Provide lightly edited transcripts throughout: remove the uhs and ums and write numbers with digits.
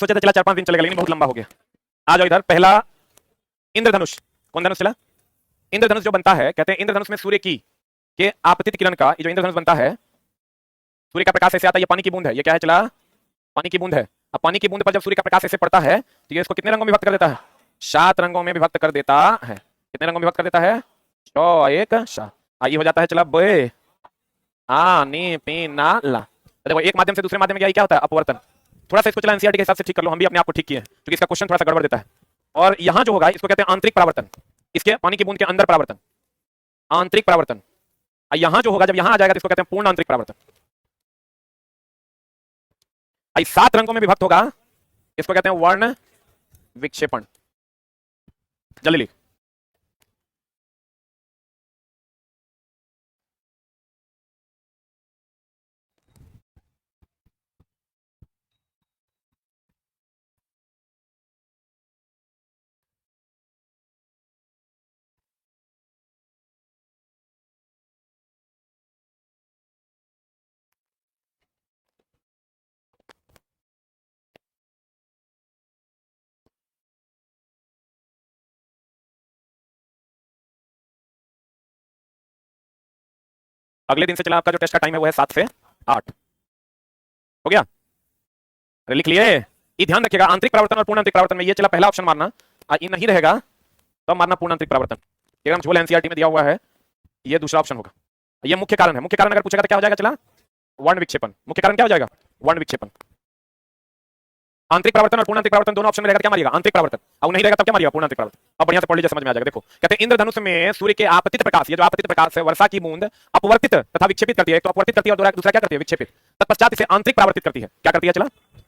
सोचा था चला 4-5 दिन चलेगा, लेकिन बहुत लंबा हो गया। आ जाओ इधर। पहला इंद्रधनुष। कौन धनुष चला? इंद्रधनुष जो बनता है, कहते हैं इंद्रधनुष में सूर्य की के आपतित किरण का, ये जो इंद्रधनुष बनता है, सूर्य का प्रकाश ऐसे आता है, ये पानी की बूंद है। ये क्या है चला? पानी की बूंद है। अब पानी की बूंद पर जब सूर्य का प्रकाश ऐसे पड़ता है तो ये इसको कितने रंगों में विभक्त कर देता है? 7 रंगों में विभक्त कर देता है। कितने रंगों में विभक्त कर देता है? 6 1 7। ये हो जाता है चला बे आ नी पी ना ला। देखो एक माध्यम से दूसरे माध्यम में क्या होता है? अपवर्तन। थोड़ा सा इसको चला एनसीईआरटी के हिसाब से ठीक कर लो, हम भी अपने आप को ठीक किए हैं क्योंकि इसका क्वेश्चन थोड़ा सा गड़बड़ देता है। और यहां जो होगा इसको कहते हैं आंतरिक परावर्तन, इसके पानी की बूंद के अंदर परावर्तन, आंतरिक परावर्तन। यहां जो होगा जब यहां आ जाएगा तो इसको कहते हैं पूर्ण आंतरिक परावर्तन। 7 रंगों में विभक्त होगा, इसको कहते हैं वर्ण विक्षेपण। जल्दी लिख। अगले दिन से चला आपका जो टेस्ट का टाइम है वो है 7 से 8। हो गया? अरे लिख लिए? ये ध्यान रखिएगा, आंतरिक परावर्तन और पूर्ण आंतरिक परावर्तन में ये चला पहला ऑप्शन मारना, ये नहीं रहेगा तो मारना पूर्ण आंतरिक परावर्तन। एकदम झोल एनसीईआरटी में दिया हुआ है, ये दूसरा ऑप्शन होगा। ये मुख्य कारण है। मुख्य कारण अगर पूछेगा तो क्या हो जाएगा चला? वर्ण विक्षेपण। मुख्य कारण क्या हो जाएगा? वर्ण विक्षेपण। आंतरिक परावर्तन और पूर्ण आंतरिक परावर्तन दोनों ऑप्शन में रहेगा, क्या मारिएगा? आंतरिक परावर्तन। और नहीं रहेगा तब क्या मारिएगा? पूर्ण आंतरिक परावर्तन। अब बढ़िया से पढ़ लीजिए, समझ में आ जाएगा। देखो कहते हैं इंद्रधनुष में सूर्य के आपतित प्रकाश, ये जो आपतित प्रकाश है, वर्षा की बूंद अपवर्तित तथा विक्षेपित करती है। तो अपवर्तित करती है और दूसरा क्या करती है? विक्षेपित। तत्पश्चात इसे आंतरिक परावर्तित करती है। क्या करती है चला?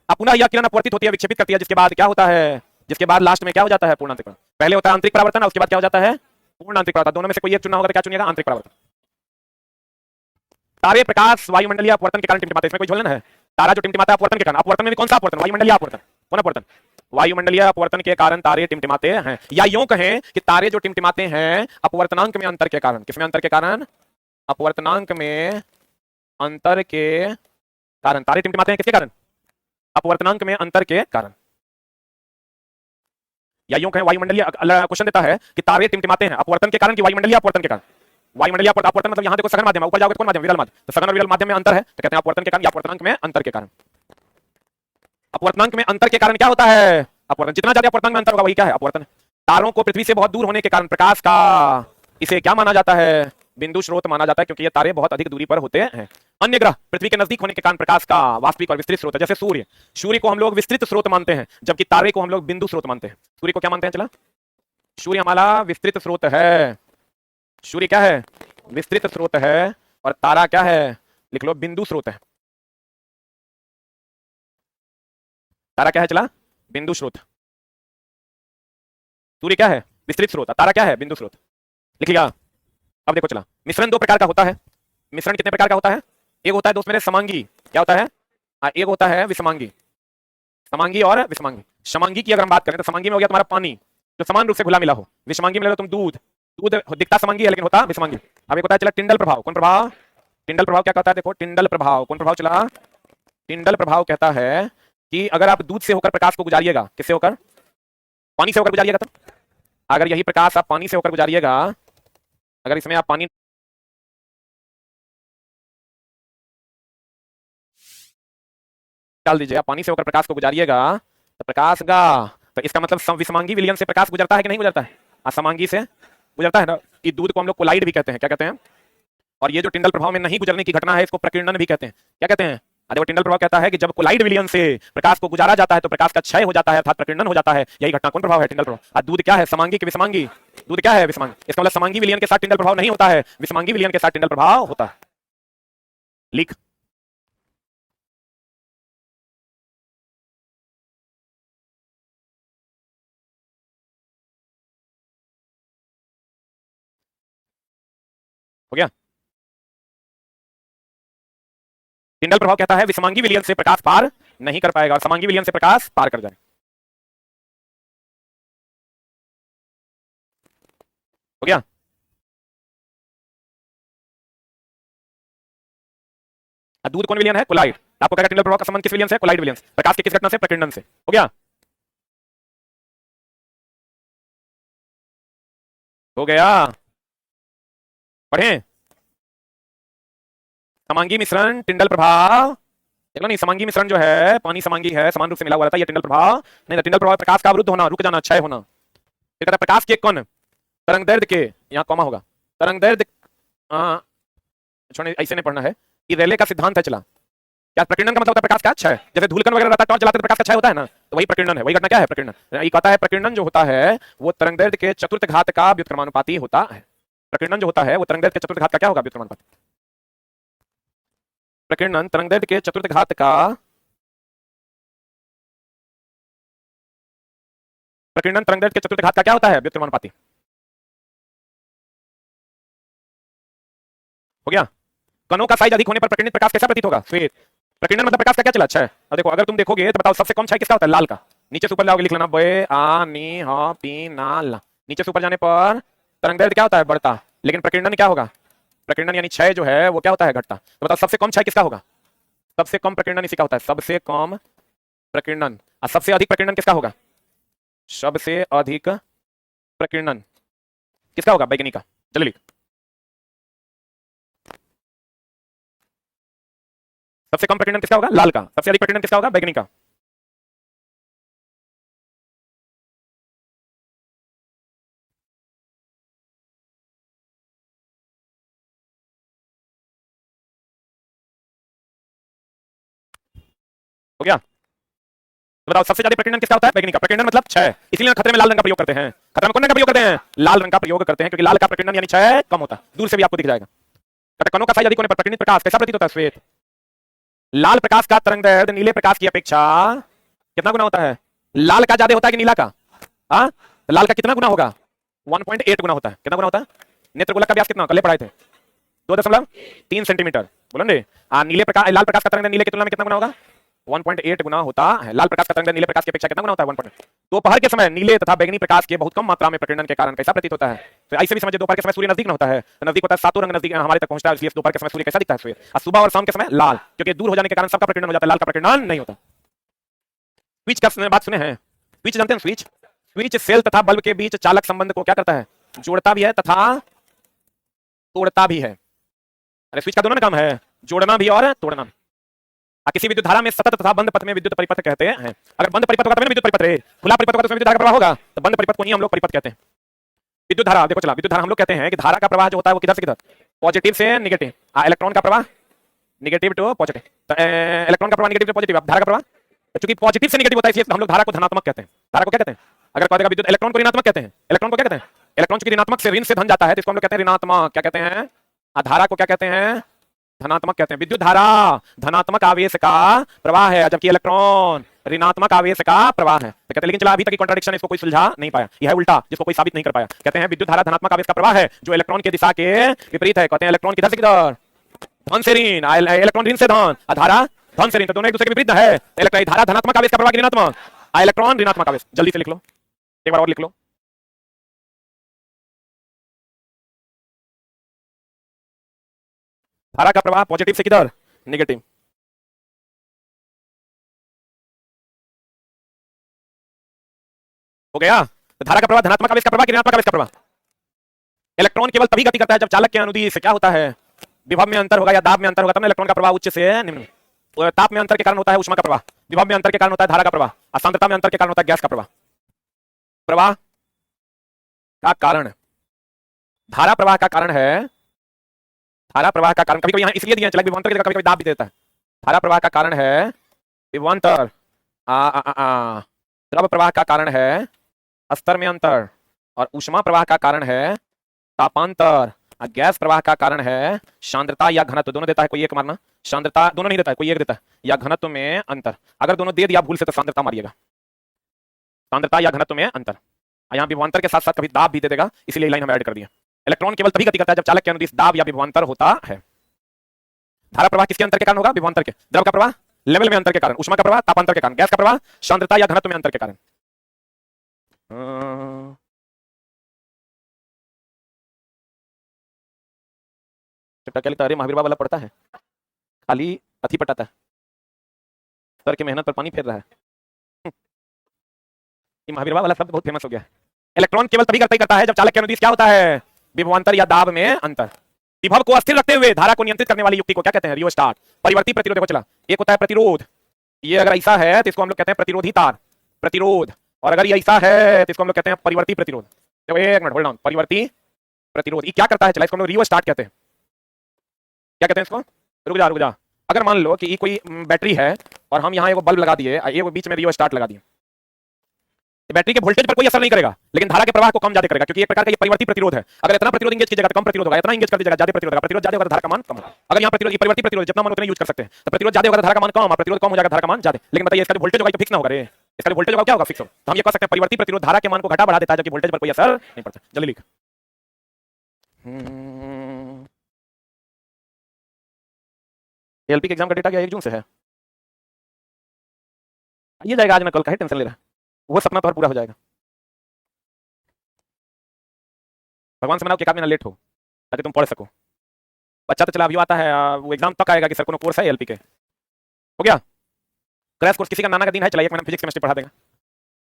अब पुनः यह किरण अपवर्तित होती है, विक्षेपित करती है, जिसके बाद क्या होता है? जिसके बाद लास्ट में क्या हो जाता है? पूर्ण आंतरिक परावर्तन। पहले होता है आंतरिक परावर्तन, उसके बाद क्या हो जाता है? पूर्ण आंतरिक परावर्तन। दोनों में से कोई एक चुनना होगा तो क्या चुनिएगा? आंतरिक परावर्तन। तारे प्रकाश वायुमंडलीय अपवर्तन के कारण टिमटिमाते, इसमें कोई झोलन है? तारा जो टिमटिमाता है अपवर्तन के कारण। अपवर्तन में भी कौन सा अपवर्तन? वायुमंडलीय अपवर्तन। कौन अपवर्तन? वायुमंडलीय अपवर्तन के कारण तारे टिमटिमाते हैं। या यूं कहें कि तारे जो टिमटिमाते हैं अपवर्तनांक में अंतर के कारण। किसमें अंतर के कारण? अपवर्तनांक में अंतर के कारण तारे टिमटिमाते हैं। किसके कारण? अपवर्तनांक में अंतर के कारण। या यूं कहें वायुमंडलीय, क्वेश्चन देता है कि तारे टिमटिमाते हैं अपवर्तन के कारण कि वायुमंडलीय अपवर्तन के कारण? वायुमंडलीय अपवर्तन मतलब यहां देखो सघन माध्यम है, ऊपर जाओगे तो कौन माध्यम? विरल माध्यम। तो सघन और विरल माध्यम में अंतर है तो कहते हैं अपवर्तन के कारण या अपवर्तनांक में अंतर के कारण। अपवर्तनांक में अंतर के कारण क्या होता है? अपवर्तन। जितना ज्यादा अपवर्तनांक में अंतर होगा वही क्या है? अपवर्तन। तारों को पृथ्वी से बहुत दूर होने के कारण प्रकाश का, इसे क्या माना जाता है? बिंदु स्रोत माना जाता है, क्योंकि ये तारे बहुत अधिक दूरी पर होते हैं। अन्य ग्रह पृथ्वी के नजदीक होने के कारण प्रकाश का वास्तविक और विस्तृत स्रोत है। जैसे सूर्य, सूर्य को हम लोग विस्तृत स्रोत मानते हैं, जबकि तारे को हम लोग बिंदु स्रोत मानते हैं। सूर्य को क्या मानते हैं चला? सूर्य हमारा विस्तृत स्रोत है। सूर्य क्या है? विस्तृत स्रोत है। और तारा क्या है? लिख लो, बिंदु स्रोत है। तारा क्या है चला? बिंदु स्रोत। सूर्य क्या है? विस्तृत स्रोत। तारा क्या है? बिंदु स्रोत। लिख लिया? अब देखो चला, मिश्रण 2 प्रकार का होता है। मिश्रण कितने प्रकार का होता है? एक होता है दोस्त मेरे समांगी। क्या होता है? एक होता है विषमांगी। समांगी और विषमांगी। समांगी की अगर हम बात करें तो समांगी में हो गया तुम्हारा पानी जो समान रूप से घुला मिला हो। विषमांगी में ले लो तुम दूध, दूध दिखता समांगी है लेकिन होता विषमांगी। अब एक होता है चला टिंडल प्रभाव। कौन प्रभाव? टिंडल प्रभाव क्या कहता है? देखो टिंडल प्रभाव। कौन प्रभाव चला? टिंडल प्रभाव कहता है कि अगर आप दूध से होकर प्रकाश को गुजारिएगा, किससे होकर? पानी से होकर गुजारिएगा, तो अगर यही प्रकाश आप पानी से होकर गुजारिएगा, अगर इसमें आप पानी डाल दीजिए, आप पानी से होकर प्रकाश को गुजारिएगा तो प्रकाश का, तो इसका मतलब विषमांगी विलयन से प्रकाश गुजरता है कि नहीं गुजरता है? असमांगी से गुजरता है ना। ये दूध को हम लोग कोलाइड भी कहते हैं। क्या कहते हैं? और ये जो टिंडल प्रभाव में नहीं गुजरने की घटना है इसको प्रकीर्णन भी कहते हैं। क्या कहते हैं? देखो टिंडल प्रभाव कहता है कि जब कोलाइड विलयन से प्रकाश को गुजारा जाता है तो प्रकाश का क्षय हो जाता है, अर्थात प्रकीर्णन हो जाता है। यही घटना कौन प्रभाव है? टिंडल प्रभाव। और दूध क्या है? समांगी की विषमांगी। दूध क्या है? विषमांगी। इसका मतलब समांगी विलयन के साथ टिंडल प्रभाव नहीं होता है, विषमांगी विलयन के साथ टिंडल प्रभाव होता है। लिख। हो गया? टिंडल प्रभाव कहता है विषमांगी विलयन से प्रकाश पार नहीं कर पाएगा और समांगी विलयन से प्रकाश पार कर जाए। हो गया? दूध कौन विलयन है? कोलाइड। आपको क्या टिंडल प्रभाव का संबंध किस विलियन से? कोलाइड विलियन। प्रकाश की किस घटना से? प्रकीर्णन से। हो गया? हो गया? पढ़ें? समांगी मिश्रण टिंडल प्रभाव, देखो नहीं, समांगी मिश्रण जो है, पानी समांगी है, समान रूप से मिला हुआ रहता है, ये टिंडल प्रभाव नहीं था। टिंडल प्रभाव प्रकाश का अवरुद्ध होना, रुक जाना, क्षय होना। फिर कहता है प्रकाश के कण तरंग दैर्ध्य के, यहाँ कॉमा होगा, तरंग दैर्ध्य, छोड़ने ऐसे नहीं पढ़ना है, कि रेले का सिद्धांत है चला। क्या प्रकीर्णन का मतलब होता है प्रकाश का क्षय? जैसे धूलकण वगैरह रहता है, टॉर्च जलाते तो प्रकाश का क्षय होता है ना, तो वही प्रकीर्णन है। वही घटना क्या है? प्रकीर्णन। ये कहता है प्रकीर्णन जो होता है वो तरंग दैर्ध्य के चतुर्थ घात का व्युत्क्रमानुपाती होता है। प्रकीर्णन जो होता है वो तरंग दैर्ध्य के चतुर्थ घात का क्या होगा? व्युत्क्रमानुपाती। प्रकीर्णन तरंग दैर्ध्य के चतुर्थ घात का, प्रकीर्णन तरंग दैर्ध्य के चतुर्थ घात का क्या होता है? व्युत्क्रमानुपाती। हो गया? कणों का साइज अधिक होने पर प्रकीर्णित प्रकाश कैसा प्रतीत होगा? श्वेत। प्रकीर्णन मतलब प्रकाश का क्या चला? क्षय। और देखो अगर तुम देखोगे तो बताओ सबसे कम क्षय किसका होता है? लाल का। नीचे से ऊपर जाओगे, लिख लेना बे आ नी ह पी ना ला। नीचे से ऊपर जाने पर तरंग दैर्ध्य क्या होता है? बढ़ता। लेकिन प्रकीर्णन क्या होगा? प्रकीर्णन यानी क्षय जो है वो क्या होता है? घटता। तो बताओ सबसे कम क्षय किसका होगा? सबसे कम प्रकीर्णन इसी का होता है, सबसे कम प्रकीर्णन। और सबसे अधिक प्रकीर्णन किसका होगा? सबसे अधिक प्रकीर्णन किसका होगा? बैगनी का। जल्दी लिख। सबसे कम प्रकीर्णन किसका होगा? लाल का। सबसे अधिक प्रकीर्णन किसका होगा? बैगनी का। हो गया? तो बताओ सबसे ज्यादा प्रकीर्णन किसका होता है? बैगनी का। प्रकीर्णन मतलब क्षय, इसलिए खतरे में लाल रंग का प्रयोग करते हैं। खतरे में कौन रंग का प्रयोग करते हैं? लाल रंग का प्रयोग करते हैं, क्योंकि लाल का प्रकीर्णन यानी क्षय कम होता है, दूर से भी आपको दिख जाएगा। कणों का साइज अधिक होने पर प्रकीर्णित प्रकाश कैसा प्रतीत होता है? श्वेत। लाल प्रकाश का तरंग दैर्ध्य नीले प्रकाश की अपेक्षा कितना गुना होता है? लाल का ज्यादा होता है कि नीला का? हाँ, तो लाल का कितना गुना होगा? 1.8 गुना होता है। कितना गुना होता है? नेत्र गोलक का व्यास कितना? कल पढ़ाए थे 2.3 सेंटीमीटर। बोलो रे। नीले प्रकाश, लाल प्रकाश का तरंग नीले की तुलना में कितना गुना होगा? 1.8 गुना होता है। लाल प्रकाश का तरंग नीले प्रकाश की अपेक्षा कितना गुना होता है? 1. दोपहर के समय नीले तथा बैगनी प्रकाश के बहुत कम मात्रा में प्रकीर्णन के कारण कैसा प्रतीत होता है? तो ऐसे भी समझे, दोपहर के समय सूर्य नजदीक न होता है, तो नजदीक होता है, सातों रंग नजदीक हमारे तक पहुंचता है, इसलिए दोपहर के समय सूर्य कैसा दिखता है? श्वेत। और सुबह और शाम के समय लाल, क्योंकि दूर हो जाने के कारण सबका प्रकीर्णन हो जाता है, लाल का प्रकीर्णन नहीं होता। स्विच का बात सुने हैं? स्विच जानते हैं? स्विच, स्विच सेल तथा बल्ब के बीच चालक संबंध को क्या करता है? जोड़ता भी है तथा तोड़ता भी है। अरे स्विच का दोनों काम है, जोड़ना भी और तोड़ना भी। किसी विद्युत धारा में सतत तथा बंद पथ में विद्युत परिपथ कहते हैं। अगर बंद परिपथ होगा तभी ना विद्युत परिपथ रहे, खुला परिपथ होगा तो उसमें विद्युत धारा का प्रवाह होगा, तो बंद परिपथ को ही हम लोग परिपथ कहते हैं। विद्युत धारा देखो चला, विद्युत धारा हम लोग कहते हैं कि धारा का प्रवाह जो होता है वो किधर से किधर? पॉजिटिव से निगेटिव। इलेक्ट्रॉन का प्रवाह निगेटिव टू पॉजिटिव, तो इलेक्ट्रॉन का प्रवाह निगेटिव टू पॉजिटिव। अब धारा का प्रवाह चूंकि पॉजिटिव से निगेटिव होता है, इसलिए हम लोग धारा को धनात्मक कहते हैं। धारा को क्या कहते हैं? अगर कह देगा विद्युत, इलेक्ट्रॉन को ऋणात्मक कहते हैं। इलेक्ट्रॉन को क्या कहते हैं? इलेक्ट्रॉन चूंकि ऋणात्मक से ऋण से धन जाता है, तो इसको हम लोग कहते हैं ऋणात्मक। क्या कहते हैं? धारा को क्या कहते हैं? धनात्मक कहते हैं। विद्युत धारा धनात्मक आवेश का प्रवाह है, जबकि इलेक्ट्रॉन ऋणात्मक आवेश का प्रवाह है। तो कहते हैं, लेकिन चला अभी तक की कॉन्ट्रडिक्शन इसको कोई सुलझा नहीं पाया, यह है उल्टा जिसको कोई साबित नहीं कर पाया। कहते हैं विद्युत धारा धनात्मक आवेश का प्रवाह है जो इलेक्ट्रॉन की दिशा के विपरीत है। कहते हैं इलेक्ट्रॉन किधर से किधर? धन से ऋण, इलेक्ट्रॉन ऋण से धन, धारा धन से ऋण, तो दोनों एक दूसरे के विपरीत है। इलेक्ट्रॉन धारा धनात्मक आवेश का प्रवाह ऋणात्मक, इलेक्ट्रॉन ऋणात्मक आवेश। जल्दी से लिख लो, एक बार और लिख लो। धारा का प्रवाह पॉजिटिव से किधर? नेगेटिव। हो गया? तो धारा का प्रवाह धनात्मक आवेश का प्रवाह ऋणात्मक आवेश का प्रवाह। इलेक्ट्रॉन केवल तभी गति करता है जब चालक के अनुदिश क्या होता है? विभव में अंतर होगा या दाब में अंतर होगा, तब ना इलेक्ट्रॉन का प्रवाह उच्च से निम्न। ताप में अंतर के कारण होता है ऊष्मा का प्रवाह, विभव में अंतर के कारण होता है धारा का प्रवाह, और सांद्रता में अंतर के कारण होता है गैस का प्रवाह। प्रवाह का कारण, धारा प्रवाह का कारण है, धारा प्रवाह का कारण कभी कभी यहाँ इसलिए दिया है, विभवांतर की जगह कभी कभी दाब भी देता है। धारा प्रवाह का कारण है विभवांतर, द्रव प्रवाह का कारण है स्तर में अंतर, और ऊष्मा प्रवाह का कारण है तापांतर, और गैस प्रवाह का कारण है सांद्रता या घनत्व। दोनों देता है, कोई एक मारना। सांद्रता दोनों नहीं देता है, कोई एक देता है, या घनत्व में अंतर। अगर दोनों दे दिया भूल से तो सांद्रता मारिएगा, सांद्रता या घनत्व में अंतर। यहाँ विभवांतर के साथ साथ कभी दाब भी दे देगा, इसलिए लाइन हम ऐड कर दिया। इलेक्ट्रॉन केवल तभी गति करता है जब चालक के अनुदिश दाब या विभवांतर होता है। धारा प्रवाह किसके अंतर के कारण होगा? विभवांतर के। द्रव का प्रवाह लेवल में अंतर के कारण, ऊष्मा का प्रवाह तापांतर के कारण, गैस का प्रवाह सांद्रता या घनत्व में अंतर के कारण। क्या लिखता है? अरे महावीर वाला पढ़ता है, खाली अथी पटाता है। सर की मेहनत पर पानी फेर रहा है। ये महावीर वाला शब्द बहुत फेमस हो गया है। इलेक्ट्रॉन केवल तभी करता ही करता है जब चालक के अनुदिश क्या होता है, विभवांतर या दाब में अंतर। विभव को अस्थिर रखते हुए धारा को नियंत्रित करने वाली युक्ति को क्या कहते हैं, रियोस्टाट। परिवर्ती प्रतिरोध देखो चला, एक होता है प्रतिरोध, ये अगर ऐसा है तो इसको हम लोग कहते हैं प्रतिरोधी तार, प्रतिरोध। और अगर ये ऐसा है तो इसको हम लोग कहते हैं परिवर्ती प्रतिरोध। तो एक मिनट होल्ड ऑन, परिवर्ती प्रतिरोध ये क्या करता है, चला इसको हम लोग रियोस्टाट कहते हैं। क्या कहते हैं इसको, रुक जा रुक जा। अगर मान लो कि ये कोई बैटरी है और हम यहाँ एक बल्ब लगा दिए, ये बीच में रियोस्टाट लगा दिए, बैटरी के वोल्टेज पर कोई असर नहीं करेगा, लेकिन धारा के प्रवाह को कम ज्यादा करेगा, क्योंकि एक प्रकार का ये परिवर्ती प्रतिरोध है। अगर इतना प्रतिरोध इंगेज कीजिएगा तो कम प्रतिरोध होगा, इतना इंगेज कर दीजिएगा ज्यादा प्रतिरोध होगा, प्रतिरोध ज्यादा होगा धारा का मान कम होगा। अगर यहाँ प्रतिरोध परिवर्ती प्रतिरोध जितना मान उतना यूज कर सकते हैं, तो प्रतिरोध ज्यादा होगा धारा का मान कम, प्रतिरोध कम हो जाएगा धारा का मान ज्यादा। लेकिन बताइए इसका जो वोल्टेज होगा तो फिक्स ना होगा रे, इसका जो वोल्टेज होगा क्या होगा, फिक्स होगा। तो हम ये कह सकते हैं परिवर्ती प्रतिरोध धारा के मान को घटा बढ़ा देता है, जबकि वोल्टेज पर कोई असर नहीं पड़ता। जल्दी लिख। एलपी के एग्जाम का डेटा क्या 1 जून से है, ये जाएगा आज ना कल का है, टेंशन ले रहा है, वो सपना तो पूरा हो जाएगा। भगवान से मनाओ कि एक आध महीना लेट हो ताकि तुम पढ़ सको। बच्चा तो चला अभी आता है, वो एग्जाम तक आएगा कि सर कोनो कोर्स है एलपी के, हो गया क्रैश कोर्स, किसी का नाना का दिन है, चला 1 महीना फिजिक्स केमिस्ट्री पढ़ा देगा।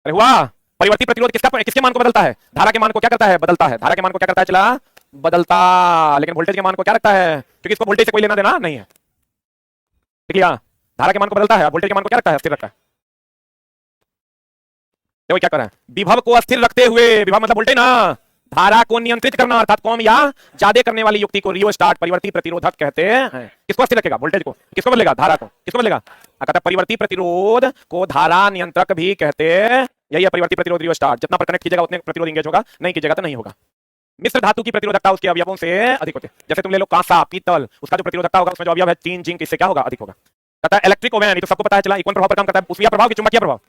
अरे हुआ। परिवर्ती प्रतिरोध किसके मान को बदलता है, धारा के मान को क्या करता है, बदलता है। धारा के मान को क्या करता है, चला बदलता, लेकिन वोल्टेज के मान को क्या रखता है, क्योंकि इसको वोल्टेज से कोई लेना देना नहीं है, ठीक है। धारा के मान को बदलता है, वोल्टेज के मान को क्या रखता है, स्थिर रखता है। तो क्या कर रहा है, विभव को अस्थिर रखते हुए, विभव मतलब वोल्टेज ना, धारा को नियंत्रित करना अर्थात कम या ज्यादा करने वाली युक्ति को रियोस्टाट परिवर्ती प्रतिरोधक कहते हैं। किसको अस्थिर रखेगा, वोल्टेज को, किसको बदलेगा, धारा को, किसको बदलेगा, कहता है परिवर्ती प्रतिरोध को धारा नियंत्रक भी कहते हैं। यही है परिवर्ती प्रतिरोध रियोस्टाट, जितना पर कनेक्ट कीजिएगा उतने प्रतिरोध इंगेज होगा, नहीं कीजिएगा तो नहीं होगा। मिश्र धातु की प्रतिरोधकता उसके अवयवों से अधिक होते हैं। जैसे तुम ले लो कांसा, पीतल, उसका जो प्रतिरोधकता होगा उसमें जो अवयव है टीन, जिंक, इससे क्या होगा, अधिक होगा। कहता है इलेक्ट्रिक ओवन, ये तो सबको पता है, चला कौन प्रभाव पर काम करता है, ऊष्मीय प्रभाव की चुंबकीय प्रभाव।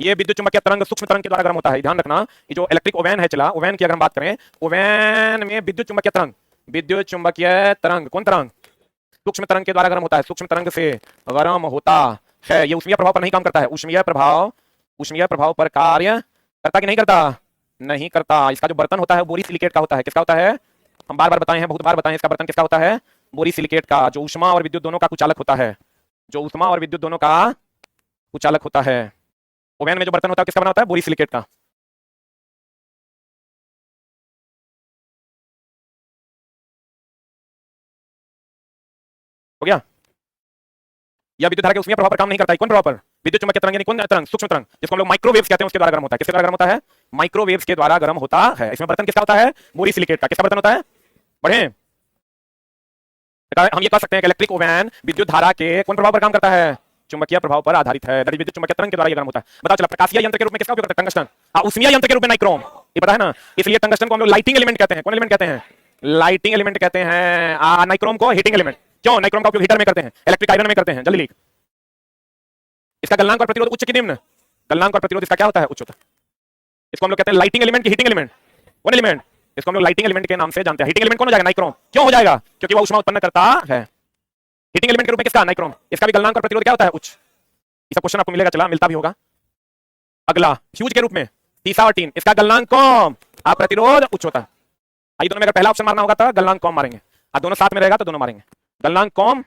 ये विद्युत चुंबकीय तरंग सूक्ष्म तरंग के द्वारा गर्म होता है, ध्यान रखना। ये जो इलेक्ट्रिक ओवन है, चला ओवन की अगर हम बात करें, ओवन में विद्युत चुंबकीय तरंग, विद्युत चुंबकीय तरंग, कौन तरंग, सूक्ष्म तरंग के द्वारा गर्म होता है, सूक्ष्म तरंग से गर्म होता है। ये ऊष्मीय प्रभाव पर नहीं काम करता है, ऊष्मीय प्रभाव पर कार्य करता कि नहीं करता, नहीं करता। इसका जो बर्तन होता है बोरोसिलिकेट का होता है, किसका होता है, हम बार बार बताए हैं, बहुत बार बताए हैं, इसका बर्तन किसका होता है, बोरोसिलिकेट का, जो ऊष्मा और विद्युत दोनों का कुचालक होता है, जो ऊष्मा और विद्युत दोनों का कुचालक होता है। ओवन में जो बर्तन होता है किसका बना होता है, बोरोसिलिकेट का। हो गया। या विद्युत धारा के ऊष्मीय प्रभाव पर काम नहीं करता है, कौन प्रभाव पर, विद्युत चुंबकीय तरंग यानी कौन तरंग, सूक्ष्म तरंग, जिसको हम लोग माइक्रोवेव्स कहते हैं, उसके द्वारा गर्म होता है। किसके द्वारा गर्म होता है, माइक्रोवेव्स के द्वारा गर्म होता है। इसमें बर्तन किसका होता है, बोरोसिलिकेट का। किसका बर्तन होता है, बढ़े। हम ये कह सकते हैं कि इलेक्ट्रिक ओवन विद्युत धारा के कौन प्रभाव पर काम करता है, चुंबकीय प्रभाव पर आधारित है, विद्युत चुंबकीय तरंग के द्वारा ये गर्म होता है। बताओ चला प्रकाशीय यंत्र के रूप में किसका उपयोग करते हैं, टंगस्टन। ऊष्मीय यंत्र के रूप में नाइक्रोम, ये पता है ना, इसलिए टंगस्टन को हम लोग लाइटिंग एलिमेंट कहते हैं। कौन एलिमेंट कहते हैं, लाइटिंग एलिमेंट कहते हैं। नाइक्रोम को हीटिंग एलिमेंट, क्यों, नाइक्रोम का उपयोग हीटर में करते हैं, इलेक्ट्रिक आयरन में करते हैं। जल्दी लिख। इसका गलनांक और प्रतिरोध उच्च की निम्न, गलनांक और प्रतिरोध इसका क्या होता है, उच्च होता है। इसको हम लोग कहते हैं लाइटिंग एलिमेंट की हीटिंग एलिमेंट। कौन एलिमेंट, इसको हम लोग लाइटिंग एलिमेंट के नाम से जानते हैं। हीटिंग एलिमेंट कौन हो जाएगा, नाइक्रोम। क्यों हो जाएगा, क्योंकि वो ऊष्मा उत्पन्न करता है। हीटिंग एलिमेंट के रूप में किसका, नाइक्रोम। इसका भी गलनांक और प्रतिरोध क्या होता है, उच्च। इसका क्वेश्चन आपको मिलेगा, चला मिलता भी होगा। अगला फ्यूज के रूप में तीसरा और टीन, इसका गलनांक कम, आप प्रतिरोध उच्च होता है। आई दोनों में अगर पहला ऑप्शन मारना होगा तो गलनांक कम मारेंगे, और दोनों साथ में रहेगा तो दोनों मारेंगे। गलनांक कम,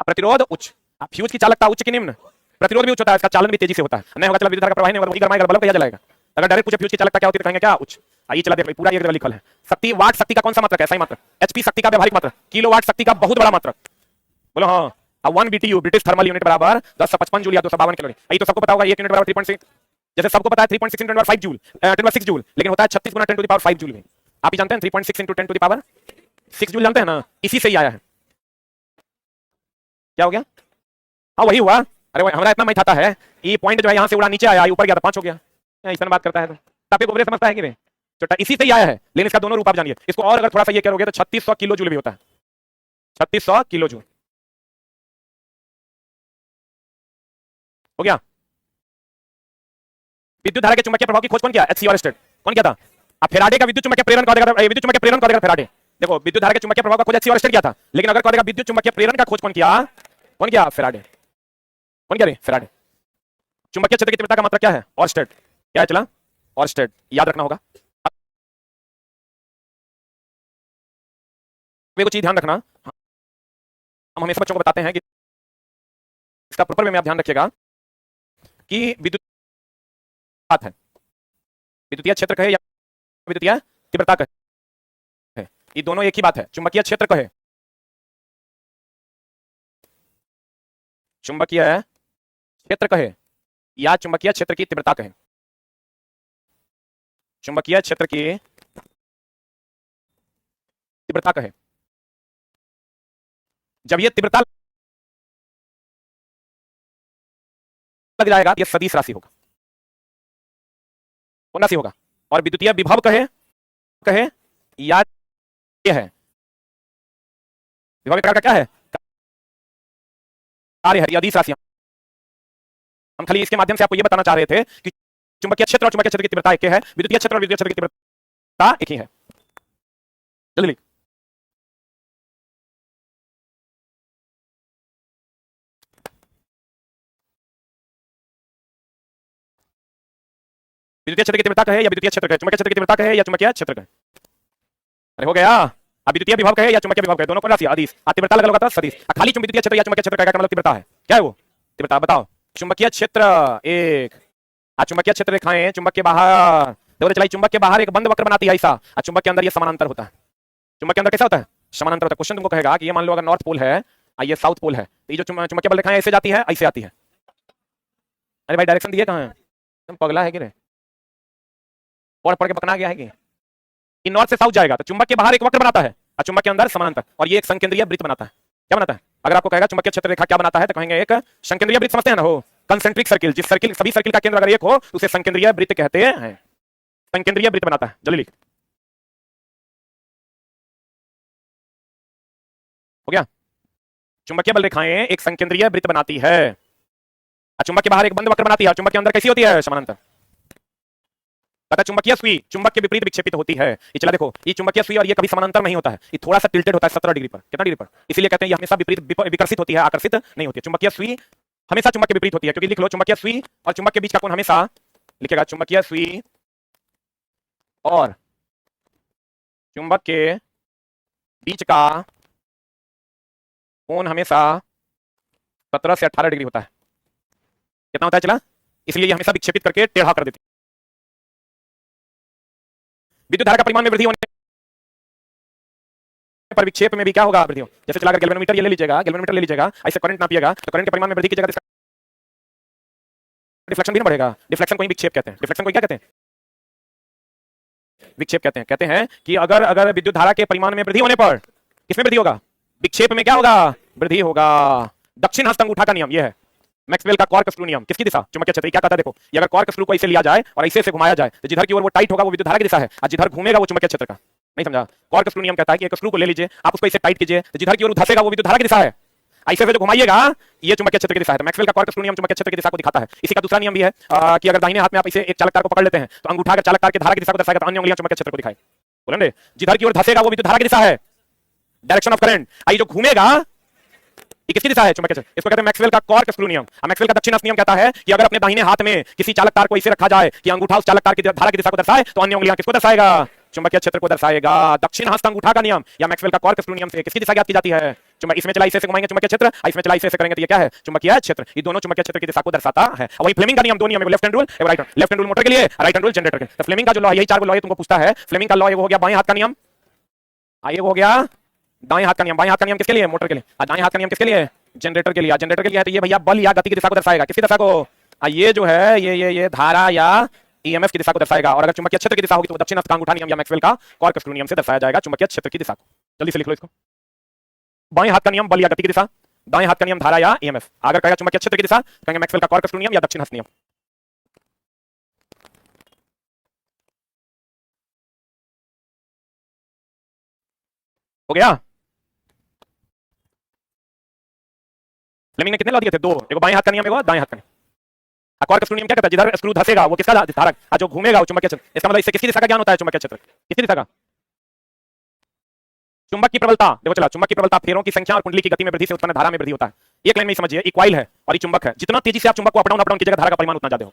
प्रतिरोध उच्च। फ्यूज की चालकता उच्च की निम्न, प्रतिरोध भी उच्च होता है, इसका चालन भी तेजी से होता है। नहीं होगा चला विद्युत धारा का प्रवाह नहीं होगा, वही गरमाएगा, बल्ब कैसे जलाएगा। अगर डायरेक्ट पूछे फ्यूज की चालकता क्या होती है, कहेंगे क्या, उच्च। आइए चला देख, पूरा ये लिखल है। शक्ति, वाट शक्ति का कौन सा मात्रक है, सही मात्रक। एचपी शक्ति का व्यवहारिक मात्रक, किलोवाट शक्ति का बहुत बड़ा मात्रक, बोलो हाँ। 1 BTU ब्रिटिश थर्मल यूनिट बराबर 1055 जूल या 252 कैलोरी। ये तो सबको पता होगा, 1 यूनिट बराबर 3.6, जैसे सबको पता है 3.6 × 10⁵ जूल, 10⁻6 जूल, लेकिन होता है 36 × 10⁵ जूल में। आप ही जानते हैं 3.6 × 10⁻6 जूल, जानते हैं ना, इसी से ही आया है। क्या हो गया, हाँ वही हुआ। अरे हमारा इतना मैं था है, ये पॉइंट जो है यहाँ से उड़ा नीचे आया, ऊपर गया था 5 हो गया। इतना बात करता है तो तापे गोबरे समझता है कि नहीं, छोटा इसी से ही आया है। लेकिन इसका दोनों रूप आप जानिए। इसको और अगर थोड़ा सा ये करोगे तो 3600 किलो जूल भी होता है, 3600 किलो जूल। हो गया। विद्युत धारा के चुंबकीय प्रभाव की खोज कौन किया, एच सी ऑयरस्टेड। कौन किया था, अब फेराडे का विद्युत चुंबकीय प्रेरण कर देगा, विद्युत चुंबकीय प्रेरण कर देगा फेराडे। देखो विद्युत धारा के चुंबकीय प्रभाव का खोज एच सी ऑयरस्टेड किया था, लेकिन अगर कर देगा विद्युत चुंबकीय प्रेरण का खोज कौन किया, कौन किया, फेराडे। कौन किया रे, फेराडे। चुंबकीय क्षेत्र की तीव्रता का मात्रक क्या है, ऑयरस्टेड। क्या है चला, ऑयरस्टेड, याद रखना होगा। चीज ध्यान रखना, हम हमेशा बच्चों को बताते हैं कि इसका प्रॉपर वे में आप ध्यान रखिएगा कि विद्युत बात है, विद्युतीय क्षेत्र कहे या विद्युतीय तीव्रता कहे, ये दोनों एक ही बात है। चुंबकीय क्षेत्र कहे, चुंबकीय क्षेत्र कहे या चुंबकीय क्षेत्र की तीव्रता कहे, चुंबकीय क्षेत्र की तीव्रता कहे, जब ये तीव्रता लग जाएगा ये सदिश राशि होगा, कौन राशि होगा? और विद्युतीय विभव कहे कहे या ये है विभव का क्या है? कार्य है, अदिश राशि। हम खाली इसके माध्यम से आपको ये बताना चाह रहे थे कि चुंबकीय क्षेत्र और चुंबकीय क्षेत्र की तीव्रता एक है, विद्युतीय क्षेत्र और विद्युतीय क्षेत्र की तीव्रता एक ही है। जल्दी विद्युतीय क्षेत्र की तीव्रता कहे या विद्युतीय क्षेत्र कहे, चुंबकीय क्षेत्र की तीव्रता कहे या चुंबकीय क्षेत्र कहे। अरे हो गया। अब विद्युतीय विभव कहे या चुंबकीय विभव कहे, दोनों को राशि अदिश, तीव्रता लगा होगा सदिश। खाली विद्युतीय क्षेत्र या चुंबकीय क्षेत्र का मतलब तीव्रता है, क्या है वो तीव्रता? बताओ। चुंबकीय क्षेत्र एक, चुंबकीय क्षेत्र रेखाएं चुंबक के बाहर, देखो चलाई चुंबक के बाहर एक बंद वक्र बनाती है ऐसा, और चुंबक के अंदर ये समानांतर होता है। चुंबक के अंदर कैसा होता है? समानांतर होता है। क्वेश्चन तुमको कहेगा कि ये मान लो अगर नॉर्थ पोल है और ये साउथ पोल है, तो ये जो चुंबकीय बल रेखाएं ऐसे जाती है ऐसे आती है। अरे भाई डायरेक्शन दिए कहां है? तुम पगला है कि रे? पढ़ के पकना गया है कि नॉर्थ से साउथ जाएगा तो चुंबक के बाहर एक वक्र बनाता है और चुंबक के अंदर समानांतर, और ये एक संकेंद्रीय वृत्त बनाता है। क्या बनाता है? अगर आपको कहेगा चुंबकीय क्षेत्र रेखा क्या बनाता है तो कहेंगे एक संकेंद्रीय वृत्त, समझते हैं ना? हो कंसेंट्रिक सर्किल, जिस सर्किल सभी सर्किल का केंद्र अगर एक हो उसे संकेंद्रीय वृत्त कहते हैं। संकेंद्रीय वृत्त बनाता है। जल्दी लिख। हो गया? चुंबकीय बल रेखाएं एक संकेंद्रीय वृत्त बनाती है, चुंबक के बाहर एक बंद वक्र बनाती है, चुंबक के अंदर कैसी होती है? समानांतर। पता चुंबकीय सुई चुंबक के विपरीत विक्षेपित होती है। ये चला देखो, ये चुंबकीय सुई और ये कभी समानांतर नहीं होता है, ये थोड़ा सा टिल्टेड होता है 17 डिग्री पर। कितना डिग्री पर? इसीलिए कहते हैं ये हमेशा विपरीत विकर्षित होती है, आकर्षित नहीं होती है। चुंबकीय सुई हमेशा चुंबक के विपरीत होती है, क्योंकि लिख लो चुंबकीय सुई और चुंबक के बीच का कोण हमेशा, लिखेगा चुंबकीय सुई और चुंबक के बीच का कोण हमेशा 17 से 18 डिग्री होता है। कितना होता है चला? इसलिए ये हमेशा विक्षेपित करके टेढ़ा कर देती है। विद्युत धारा का परिमाण में वृद्धि होने पर विक्षेप में भी क्या होगा? वृद्धि हो। जैसे चला गैल्वेनोमीटर ये ले लीजिएगा, गैल्वेनोमीटर ले लीजिएगा, ऐसे करंट नापिएगा तो करंट के परिमाण में वृद्धि कीजिएगा, डिफ्लेक्शन भी ना बढ़ेगा। डिफ्लेक्शन को ही विक्षेप कहते हैं। डिफ्लेक्शन को क्या कहते हैं? विक्षेप कहते हैं। कहते हैं कि अगर विद्युत धारा के परिमाण में वृद्धि होने पर किसमें वृद्धि होगा? विक्षेप में क्या होगा? वृद्धि होगा। दक्षिण हस्त अंगूठा का नियम यह है, मैक्सवेल का कॉर्क स्क्रू नियम। किसकी दिशा? चुंबकीय क्षेत्र। क्या कहता है देखो, ये अगर कॉर्क स्क्रू को ऐसे लिया जाए और ऐसे घुमाया जाए तो जिधर की ओर वो टाइट होगा वो विद्युत धारा की दिशा है, और जिधर घूमेगा वो चुंबकीय क्षेत्र का। नहीं समझा? कॉर्क स्क्रू नियम कहता है कि एक स्क्रू को ले लीजिए, आप उसको ऐसे टाइट कीजिए तो जिधर की ओर धसेगा वो विद्युत धारा की दिशा है, ऐसे से जो घुमाइएगा ये चुंबकीय क्षेत्र की दिशा है। तो मैक्सवेल का कॉर्क स्क्रू नियम चुंबकीय क्षेत्र की दिशा को दिखाता है। इसी का दूसरा नियम भी है कि अगर दाहिने हाथ में आप इसे एक चालक तार को पकड़ लेते हैं तो अंगूठा अगर चालक तार की धारा की दिशा को दर्शाएगा तो अन्य उंगलियां चुंबकीय क्षेत्र को दिखाए। बोलेंगे जिधर की ओर धसेगा वो विद्युत धारा की दिशा है, डायरेक्शन ऑफ करंट। आई जो घूमेगा ये किसकी दिशा है? चुंबकीय क्षेत्र। इसको कहते हैं मैक्सवेल का कॉर्क स्क्रू नियम। मैक्सवेल का दक्षिण हस्त नियम कहता है कि अगर अपने दाहिने हाथ में किसी चालक तार को इसे रखा जाए कि अंगूठा उस चालक तार की धारा की दिशा को दर्शाए तो अन्य उंगलियां किसको दर्शाएगा? चुंबकीय क्षेत्र को दर्शाएगा। दक्षिण हस्त अंगूठा का नियम या मैक्सवेल का कॉर्क स्क्रू नियम से किसकी दिशा ज्ञात की जाती है? इसमें चला इसे घुमाएंगे चुंबकीय क्षेत्र, इसमें चला इसे करेंगे तो ये क्या है? चुंबकीय क्षेत्र। ये दोनों चुंबकीय क्षेत्र की दिशा को दर्शाता है। और वही फ्लेमिंग का नियम, दो नियम है, लेफ्ट हैंड रूल और right hand. Left hand rule motor के लिए, राइट हैंड रूल जनरेटर के। तो फ्लेमिंग का जो लॉ, यही चार लॉ तुमको पूछता है। फ्लेमिंग का लॉ ये हो गया बाएं हाथ का नियम, ये हो गया दाएं हाथ का नियम। बाएं हाथ का नियम किसके लिए? मोटर के लिए। और दाएं हाथ का नियम किसके लिए? जनरेटर के लिए। जनरेटर के लिए है तो ये भैया बल या गति की दिशा को दर्शाएगा। किसकी दिशा को? ये जो है ये धारा या ईएमएफ की दिशा को दर्शाएगा। और अगर चुंबकीय क्षेत्र की दिशा होगी तो दक्षिण हस्त का अंगूठा नियम या मैक्सवेल का कॉर्क स्क्रू नियम से दर्शाया जाएगा चुंबकीय क्षेत्र की दिशा को। जल्दी से लिख लो इसको। बाएं हाथ का नियम बल या गति की दिशा, दाएं हाथ का नियम धारा या ईएमएफ। अगर कहेगा चुंबकीय क्षेत्र की दिशा कहेंगे मैक्सवेल का कॉर्क स्क्रू नियम या दक्षिण हस्त नियम। हो गया? फ्लेमिंग ने कितने लॉ दिए थे? दो, एक बाएं हाथ का नियम, एक दाएं हाथ का नियम। कॉर्क स्क्रू नियम क्या कहता है? जिधर स्क्रू धसेगा वो किसका धारा, जो घूमेगा वो चुंबकीय क्षेत्र। इसका मतलब इससे किसकी दिशा का ज्ञान होता है? चुंबकीय क्षेत्र। किसकी दिशा का? चुंबक की प्रबलता। देखो चला, चुंबक की प्रबलता फेरों की संख्या और कुंडली की गति में वृद्धि से उत्पन्न धारा में वृद्धि होता है। एक लाइन में समझिए, एक कॉइल है और ये चुंबक है। जितना तेजी से आप चुंबक को अप डाउन कीजिएगा धारा का परिमाण उतना ज्यादा हो,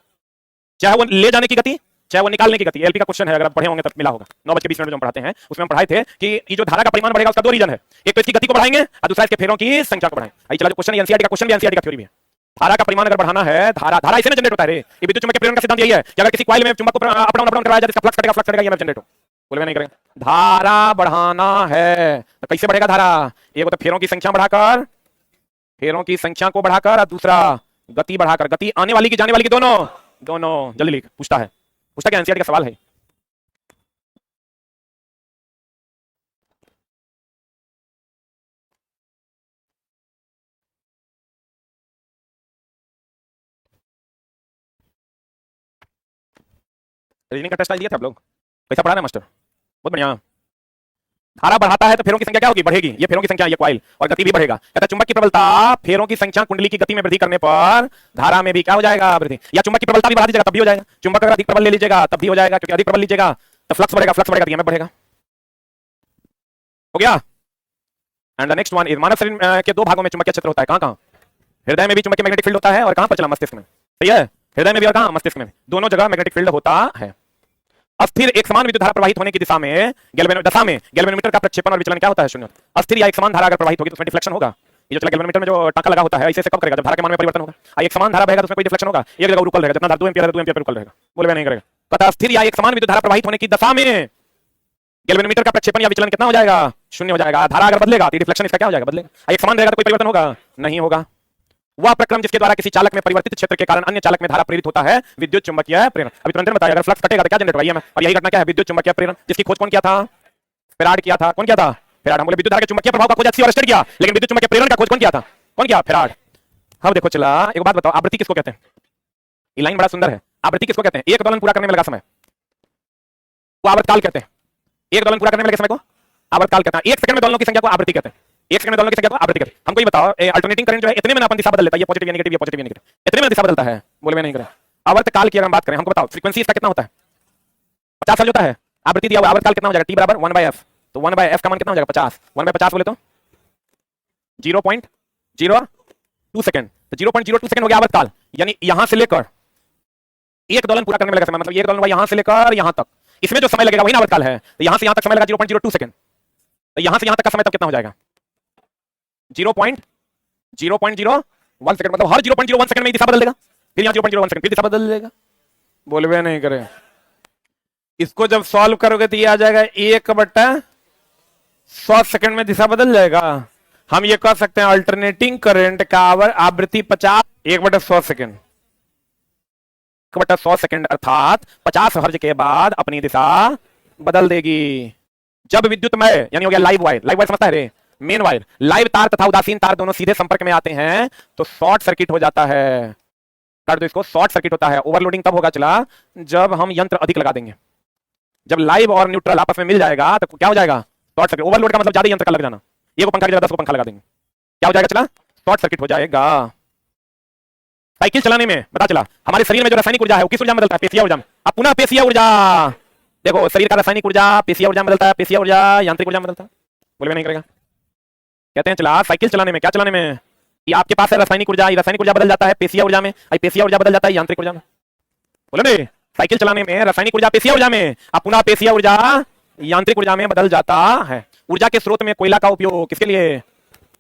चाहे वो ले जाने की गति चाहे वो निकालने की गति। एलपी का क्वेश्चन है, अगर आप पढ़े होंगे तब मिला होगा। 9:20 जो हम पढ़ाते हैं उसमें हम पढ़ाए थे कि ये जो धारा का परिमाण बढ़ेगा उसका दो रीजन है, एक तो इसकी गति को बढ़ाएंगे और दूसरा इसके फेरों की संख्या को बढ़ाएंगे। चला जो क्वेश्चन एनसीईआरटी का क्वेश्चन भी एनसीईआरटी का थ्योरी भी है। धारा का परिमाण अगर बढ़ाना है, धारा धारा इसे ना जनरेट होता है रे। ये विद्युत चुंबकीय प्रेरण का सिद्धांत यही है कि अगर किसी कॉइल में चुंबक को अप डाउन कराया जाए तो इसका फ्लक्स कटेगा ईएमएफ जनरेट हो। बोले नहीं करेगा। धारा बढ़ाना है तो कैसे बढ़ेगा धारा? एक तो फेरों की संख्या बढ़ाकर, फेरों की संख्या को बढ़ाकर, और दूसरा गति बढ़ाकर। गति आने वाली की जाने वाली की दोनों दोनों। जल्दी लिख। पूछता क्या एनसीईआरटी का सवाल है। रीजनिंग का टेस्ट आज दिया था आप लोग? कैसा पढ़ा रहे मास्टर? बहुत बढ़िया। धारा बढ़ाता है तो फेरों की संख्या क्या होगी? बढ़ेगी। ये फेरों की संख्या, ये कॉइल, और गति भी बढ़ेगा। कहता है चुंबक की प्रबलता फेरों की संख्या कुंडली की गति में वृद्धि करने पर धारा में भी क्या हो जाएगा? वृद्धि। या चुंबक की प्रबलता भी बढ़ा दीजिएगा तब भी हो जाएगा। चुंबक अगर अधिक प्रबल ले लीजिएगा तब भी हो जाएगा, क्योंकि अधिक प्रबल लीजिएगा तो फ्लक्स बढ़ेगा तो ईएमएफ बढ़ेगा। हो गया। And the next one is मानव शरीर के दो भागों में चुंबकीय क्षेत्र होता है। कहां? हृदय में भी चुंबकीय मैग्नेटिक फील्ड होता है, और कहां पर चला? मस्तिष्क में। सही है। हृदय में भी और कहां? मस्तिष्क में। दोनों जगह मैग्नेटिक फील्ड होता है। अस्थिर एक समान विद्युत धारा प्रवाहित होने की दिशा में गैल्वेनोमीटर का प्रक्षेपण और विचलन क्या होता है? शून्य। अस्थिर या एक समान धारा अगर प्रवाहित होगी तो उसमें डिफ्लेक्शन होगा। ये जो चला गैल्वेनोमीटर में जो टांका लगा होता है, इसे कब करेगा? जब धारा के मान में परिवर्तन होगा। एक समान धारा बहेगा तो उसमें कोई डिफ्लेक्शन होगा, एक जगह रुकल रहेगा। जितना धारा 2 एम्पीयर है 2 एम्पीयर पर रुकल रहेगा। बोले नहीं करेगा। पता अस्थिर या एक समान विद्युत धारा प्रवाहित होने की दशा में गैल्वेनोमीटर का प्रक्षेपण या विचलन कितना हो जाएगा? शून्य हो जाएगा। धारा अगर बदलेगा तो डिफ्लेक्शन इसका क्या हो जाएगा? बदलेगा। एक समान रहेगा तो कोई परिवर्तन होगा? नहीं होगा। वह प्रक्रम जिसके द्वारा किसी चालक में परिवर्तित क्षेत्र के कारण अन्य चालक में धारा प्रेरित होता है विद्युत चुंबकीय प्रेरण। अभी तुरंत बताया, अगर फ्लक्स कटेगा तो क्या जनरेट होगा? ईएमएफ। और यही घटना क्या है? विद्युत चुंबकीय प्रेरण, जिसकी खोज कौन किया था? फेराड किया था। कौन किया था? फेराड। हम बोले विद्युत धारा के चुंबकीय प्रभाव का खोज अच्छी और स्टडी किया, लेकिन विद्युत चुंबकीय प्रेरण का खोज कौन किया था? कौन किया? फेराड। अब देखो चला, एक बात बताओ, आवृत्ति किसको कहते हैं? ये लाइन बड़ा सुंदर है। आवृत्ति किसको कहते हैं? एक दोलन पूरा करने में लगा समय, वो आवर्तकाल कहते हैं। एक दोलन पूरा करने में लगे समय को आवर्तकाल कहते हैं। एक सेकंड में दोलनों की संख्या को आवृत्ति कहते हैं। एक सेकंड में दोलनों की संख्या को आवृत्ति कहते हैं। हमको ये बताओ, अल्टरनेटिंग करंट जो है इतने में अपन दिशा बदल लेता है, ये पॉजिटिव या नेगेटिव, ये पॉजिटिव या नेगेटिव, इतने में दिशा बदलता है। बोले मैं नहीं करें। आवर्तकाल की अगर हम बात करें, हमको बताओ फ्रीक्वेंसी इसका कितना होता है? 50 हर्ट्ज होता है। आवृत्ति दिया हुआ, आवर्तकाल कितना हो जाएगा? T बराबर 1/f। तो 1/f का मान कितना हो जाएगा? 50। 1/50 बोले तो 0.02 सेकंड। तो 0.02 सेकंड हो गया आवर्तकाल। यानी यहां से लेकर एक दोलन पूरा करने में लगा समय, मतलब एक दोलन यहां से लेकर यहां तक, इसमें जो समय लगेगा वही आवर्तकाल है। तो यहां से यहां तक समय लगा 0.02 सेकंड। तो यहां से यहां तक का समय तब कितना हो जाएगा? 0.01 सेकंड। मतलब हर 0.01 सेकंड में दिशा बदल देगा। फिर यहां 0.01 सेकंड फिर दिशा बदल देगा। बोलवे नहीं करे। इसको जब सॉल्व करोगे तो ये आ जाएगा 1/100 सेकंड में दिशा बदल जाएगा। हम ये कह सकते हैं अल्टरनेटिंग करंट का आवृत्ति 50 1/100 सेकंड, 1/100 सेकंड अर्थात 50 हर्ज के बाद अपनी दिशा बदल देगी। जब विद्युतमय यानी हो गया लाइव वायर, लाइव वायर समझता है रे? मेन वायर, लाइव तार तथा उदासीन तार दोनों सीधे संपर्क में आते हैं तो शॉर्ट सर्किट हो जाता है। कर दो इसको, शॉर्ट सर्किट होता है। ओवरलोडिंग तब होगा चला जब हम यंत्र अधिक लगा देंगे। जब लाइव और न्यूट्रल आपस में मिल जाएगा तो क्या हो जाएगा? Short circuit. ओवरलोड का मतलब ज्यादा यंत्र का लग जाना। एक को पंखा की जगह 10 को पंखा लगा देंगे, क्या हो जाएगा चला? शॉर्ट सर्किट हो जाएगा। साइकिल चलाने में पता चला हमारे शरीर में जो रासायनिक ऊर्जा है वो किस ऊर्जा में बदलता है? पेशीय ऊर्जा में। अब पुनः पेशीय ऊर्जा, देखो शरीर का रासायनिक ऊर्जा पेशीय ऊर्जा में बदलता है, पेशीय ऊर्जा यांत्रिक ऊर्जा में बदलता है। बोले नहीं करेगा। कहते हैं चला साइकिल चलाने में, क्या चलाने में? ये आपके पास है रासायनिक ऊर्जा, रासायनिक ऊर्जा बदल जाता है पेशीय ऊर्जा में, पेशीय ऊर्जा बदल जाता है यांत्रिक ऊर्जा में। बोले नहीं, साइकिल चलाने में रासायनिक ऊर्जा पेशीय ऊर्जा में, अब पुनः पेशीय ऊर्जा यांत्रिक ऊर्जा में बदल जाता है। ऊर्जा के स्रोत में कोयला का उपयोग किसके लिए?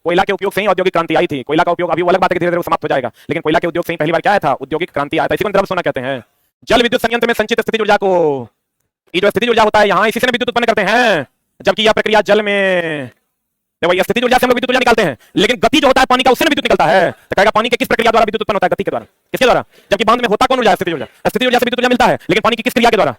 कोयला के उपयोग से ही औद्योगिक क्रांति आई थी। कोयला का उपयोग अभी वो अलग बात है कि धीरे धीरे समाप्त हो जाएगा, लेकिन कोयला के उद्योग से ही पहली बार क्या आया था? औद्योगिक क्रांति आया था। इसी को द्रव सोना कहते हैं। जल विद्युत संयंत्र में संचित स्थितिज ऊर्जा को, ये जो स्थितिज ऊर्जा होता है यहाँ इसी से विद्युत उत्पन्न करते हैं, जबकि यह प्रक्रिया जल में, देखो ये स्थितिज ऊर्जा से हम लोग विद्युत ऊर्जा निकालते हैं, लेकिन गति जो होता है पानी का उससे विद्युत निकलता है। तो कहेगा पानी के किस प्रक्रिया द्वारा विद्युत उत्पन्न होता है? गति के द्वारा। किसके द्वारा? जबकि बांध में होता कौन ऊर्जा? स्थितिज ऊर्जा। स्थितिज ऊर्जा से विद्युत ऊर्जा मिलता है, लेकिन पानी की किस क्रिया के द्वारा?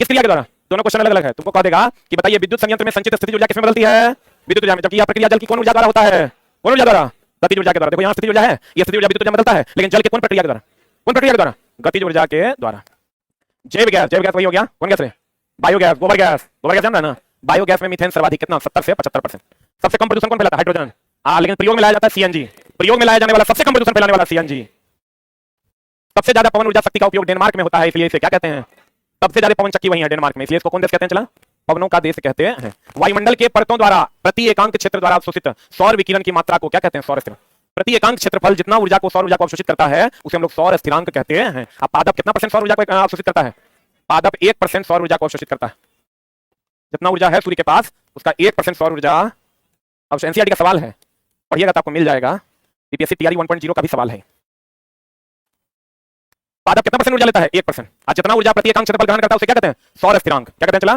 किस क्रिया के द्वारा? दोनों क्वेश्चन अलग अलग है। तुमको कह देगा कि बताइए विद्युत संयंत्र में संचित स्थितिज ऊर्जा किसमें बदलती है? विद्युत ऊर्जा में। जबकि यह प्रक्रिया जल की कौन ऊर्जा द्वारा होता है? कौन ऊर्जा द्वारा? गतिज ऊर्जा के द्वारा। देखो यहाँ स्थितिज ऊर्जा है, ये स्थितिज ऊर्जा विद्युत ऊर्जा में बदलता है, लेकिन जल के कौन प्रक्रिया के द्वारा? कौन प्रक्रिया के द्वारा? गतिज ऊर्जा के द्वारा। जैव गैस वही हो गया। कौन गैस रे? बायोगैस, गोबर गैस। गोबर गैस जान रहा है ना? बायोगैस में मीथेन सर्वाधिक कितना? 70 से 75%। सबसे कम प्रदूषण कौन फैलाता है? हाइड्रोजन। लेकिन प्रयोग में लाया जाता है सीएनजी। प्रयोग में लाया जाने वाला सबसे कम प्रदूषण फैलाने वाला सीएनजी। सबसे ज्यादा पवन ऊर्जा शक्ति का उपयोग डेनमार्क में होता है, इसलिए इसे क्या कहते हैं? सबसे ज्यादा पवन चक्की वही है डेनमार्क में, इसलिए इसको कौन देश कहते हैं? चला पवनों का देश कहते हैं। वायुमंडल के परतों द्वारा प्रति एकांक क्षेत्र द्वारा अवशोषित सौर विकिरण की मात्रा को क्या कहते हैं? सौर स्थिरांक। प्रति एकांक क्षेत्रफल जितना ऊर्जा को सौर ऊर्जा को अवशोषित करता है उसे हम लोग सौर स्थिरांक कहते हैं। अब पादप कितना % सौर ऊर्जा को अवशोषित करता है? पादप 1% सौर ऊर्जा को अवशोषित करता है। जितना ऊर्जा है सूर्य के पास उसका 1% सौर ऊर्जा। अब एनसीईआरटी का सवाल है, पढ़िएगा तो आपको मिल जाएगा। बीपीएससी टीआरई 1.0 का भी सवाल है। पादप कितना परसेंट ऊर्जा लेता है? 1%। आज जितना ऊर्जा प्रति एकांक क्षेत्रफल ग्रहण करता है उसे क्या कहते हैं? सौर स्थिरांक। क्या कहते हैं? चला,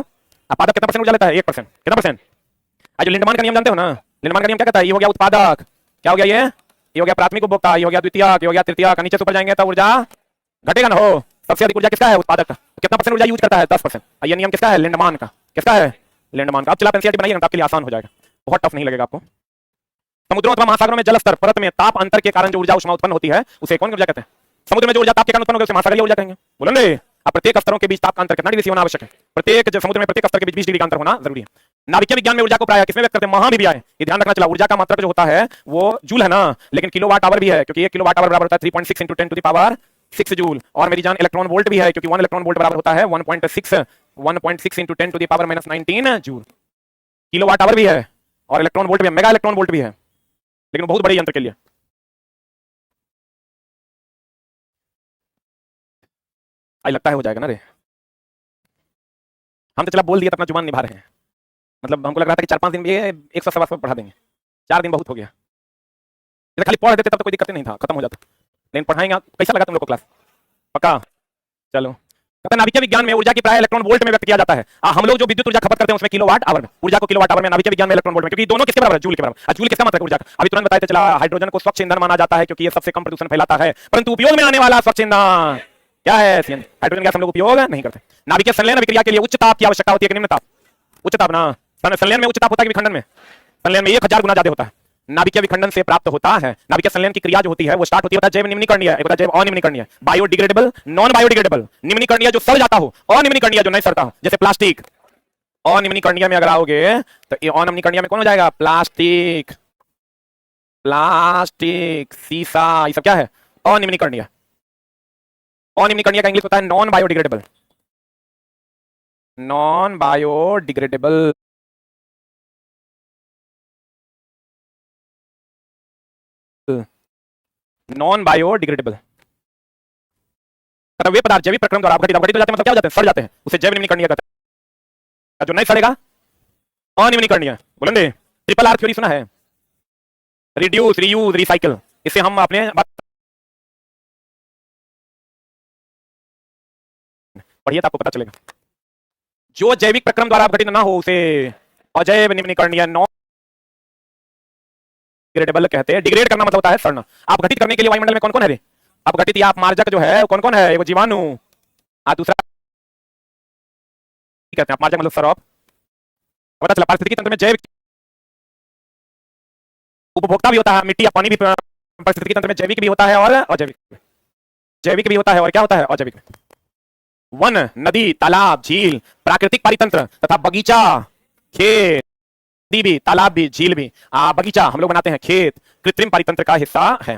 अब पादप कितना परसेंट ऊर्जा लेता है? 1%। कितना परसेंट? आज लिंडमान का नियम जानते हो ना? लिंडमान का नियम क्या कहता है? ये हो गया उत्पादक, क्या हो गया ये हो गया प्राथमिक उपभोक्ता, ये हो गया द्वितीयक, ये हो गया तृतीयक, नीचे से ऊपर जाएंगे तो ऊर्जा घटेगा ना। हो, सबसे अधिक ऊर्जा किसका है? उत्पादक का। कितना परसेंट ऊर्जा यूज करता है? 10%। ये नियम किसका है? लिंडमान का। किसका है? लिंडमान का। अब चला एनसीईआरटी बनाइए ना, आपके लिए आसान हो जाएगा, बहुत टफ नहीं लगेगा आपको। समुद्रों अथवा महासागरों में जल स्तर परत में ताप अंतर के कारण जो ऊर्जा उष्मा उत्पन्न होती है उसे कौन ऊर्जा कहते हैं? समुद्र में जो ऊर्जा ताप के कारण उत्पन्न होगी उसे महासागरीय ऊर्जा कहेंगे। बोलेंगे। अब प्रत्येक स्तरों के बीच ताप का अंतर कितना डिग्री होना आवश्यक है? प्रत्येक समुद्र में प्रत्येक स्तर के बीच 20 डिग्री का अंतर होना जरूरी है। नाभिकीय विज्ञान में ऊर्जा को प्रायः किसमें व्यक्त करते हैं? महा में भी आए। ये ध्यान रखना चला, ऊर्जा का मात्रक जो होता है वो जूल है ना, लेकिन किलोवाट आवर भी है, क्योंकि 1 किलोवाट आवर बराबर होता है 3.6 × 10⁻6 जूल। और मेरी जान इलेक्ट्रॉन वोल्ट भी है, क्योंकि 1 इलेक्ट्रॉन वोल्ट बराबर होता है 1.6 × 10⁻19 जूल। किलोवाट आवर भी है और इलेक्ट्रॉन वोल्ट भी है, मेगा इलेक्ट्रॉन वोल्ट भी है, लेकिन बहुत बड़े यंत्र के लिए। आज लगता है हो जाएगा ना रे। हम तो चला बोल दिया तो अपना जुबान निभा रहे हैं, मतलब हमको लग रहा था कि 4-5 दिन में ये 100 सवा 100 पढ़ा देंगे, 4 दिन बहुत हो गया। जैसे खाली पढ़ देते तब तो कोई दिक्कत नहीं था, खत्म हो जाता, लेकिन पढ़ाएंगे। कैसा लगा तुम लोग को क्लास? पक्का? चलो। कहते हैं नाभिकीय विज्ञान में ऊर्जा की प्राय इलेक्ट्रॉन वोल्ट में व्यक्त किया जाता है। हम लोग जो विद्युत ऊर्जा खपत करते हैं उसमें किलोवाट आवर में, ऊर्जा को किलोवाट आवर में, नाभिकीय विज्ञान में इलेक्ट्रॉन वोल्ट में, क्योंकि दोनों किसके बराबर है? जूल के बराबर। जूल किसका मतलब है? ऊर्जा का। अभी तुरंत बताते चला, हाइड्रोजन को स्वच्छ ईंधन माना जाता है क्योंकि ये सबसे कम प्रदूषण फैलाता है, परंतु उपयोग में आने वाला स्वच्छ ईंधन क्या है? हाइड्रोजन गैस हम लोग उपयोग नहीं करते। नाभिकीय संलयन अभिक्रिया के लिए उच्च ताप की आवश्यकता होती है कि निम्न ताप? उच्च ताप ना। संलयन में उच्च ताप होता है कि विखंडन में? संलयन में 1000 गुना ज्यादा होता है, नाभिकीय विखंडन से प्राप्त होता है। नाभिकीय संलयन की क्रिया जो होती है वो स्टार्ट होती है जैव निम्नीकरणीय, एक होता है जैव अनिम्नीकरणीय, बायोडिग्रेडेबल, नॉन बायोडिग्रेडेबल। निम्नीकरणीय जो सड़ जाता हो, अनिम्नीकरणीय जो नहीं सड़ता हो, जैसे प्लास्टिक। अनिम्नीकरणीय में अगर आओगे तो ये अनिम्नीकरणीय में कौन हो जाएगा? प्लास्टिक, प्लास्टिक, सीसा, ये सब क्या है? अनिम्नीकरणीय। अनिम्नीकरणीय का इंग्लिश होता है non biodegradable, non biodegradable. Non biodegradable वे पदार्थ जैविक प्रक्रम द्वारा अपघटित हो जाते हैं, मतलब क्या हो जाते हैं? सड़ जाते हैं, उसे जैव निम्नीकरणीय कहते हैं। जो नहीं सड़ेगा अनिम्नीकरणीय। बोलेंगे ट्रिपल आर थ्योरी सुना है? Reduce, reuse, recycle. इसे हम अपने पढ़िए तो आपको पता चलेगा। जो जैविक प्रक्रम द्वारा अपघटित ना हो उसे अजैव निम्नीकरणीय, नॉन डिग्रेडेबल कहते हैं। डिग्रेड करना मतलब होता है सड़ना। अपघटित करने के लिए वायुमंडल में कौन कौन है रे? अपघटित या अपमार्जक जो है कौन कौन है? वो जीवाणु, दूसरा कहते हैं अपमार्जक मतलब सरॉप। पता चला पारिस्थितिकी तंत्र में जैविक उपभोक्ता भी होता है, मिट्टी या पानी भी पारिस्थितिकी तंत्र में जैविक भी होता है और अजैविक। जैविक भी होता है और क्या होता है? अजैविक। वन, नदी, तालाब, झील, प्राकृतिक पारितंत्र तथा बगीचा, खेत, नदी भी, तालाब भी, झील भी, बगीचा हम लोग बनाते हैं, खेत कृत्रिम पारितंत्र का हिस्सा है।